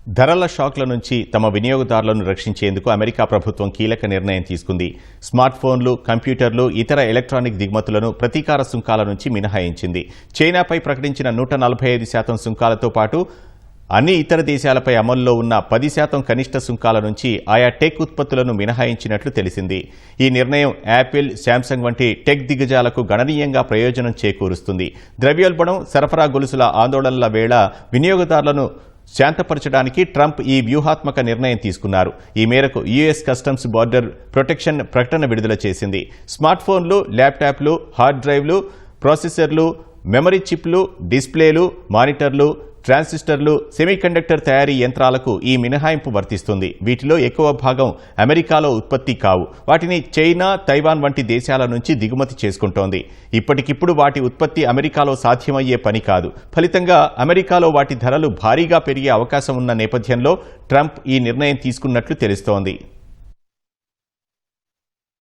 ధరల షాక్ల నుంచి తమ వినియోగదారులను రక్షించేందుకు అమెరికా ప్రభుత్వం కీలక నిర్ణయం తీసుకుంది. స్మార్ట్ ఫోన్లు, కంప్యూటర్లు, ఇతర ఎలక్ట్రానిక్ దిగుమతులను ప్రతీకార సుంకాల నుంచి మినహాయించింది. చైనాపై ప్రకటించిన 145% సుంకాలతో పాటు అన్ని ఇతర దేశాలపై అమల్లో ఉన్న 10% కనిష్ట సుంకాల నుంచి ఆయా టెక్ ఉత్పత్తులను మినహాయించినట్లు తెలిసింది. ఈ నిర్ణయం యాపిల్, శాంసంగ్ వంటి టెక్ దిగ్గజాలకు గణనీయంగా ప్రయోజనం చేకూరుస్తుంది. ద్రవ్యోల్బణం, సరఫరా గొలుసుల ఆందోళనల వేళ వినియోగదారులను శాంతపరచడానికి ట్రంప్ ఈ వ్యూహాత్మక నిర్ణయం తీసుకున్నారు. ఈ మేరకు యుఎస్ కస్టమ్స్ బోర్డర్ ప్రొటెక్షన్ ప్రకటన విడుదల చేసింది. స్మార్ట్ ఫోన్లు, ల్యాప్టాప్లు, హార్డ్ డ్రైవ్లు, ప్రాసెసర్లు, మెమరీ చిప్లు, డిస్ప్లేలు, మానిటర్లు, ట్రాన్సిస్టర్లు, సెమీకండక్టర్ తయారీ యంత్రాలకు ఈ మినహాయింపు వర్తిస్తుంది. వీటిలో ఎక్కువ భాగం అమెరికాలో ఉత్పత్తి కావు. వాటిని చైనా, తైవాన్ వంటి దేశాల నుంచి దిగుమతి చేసుకుంటోంది. ఇప్పటికిప్పుడు వాటి ఉత్పత్తి అమెరికాలో సాధ్యమయ్యే పని కాదు. ఫలితంగా అమెరికాలో వాటి ధరలు భారీగా పెరిగే అవకాశం ఉన్న నేపథ్యంలో ట్రంప్ ఈ నిర్ణయం తీసుకున్నట్లు తెలుస్తోంది.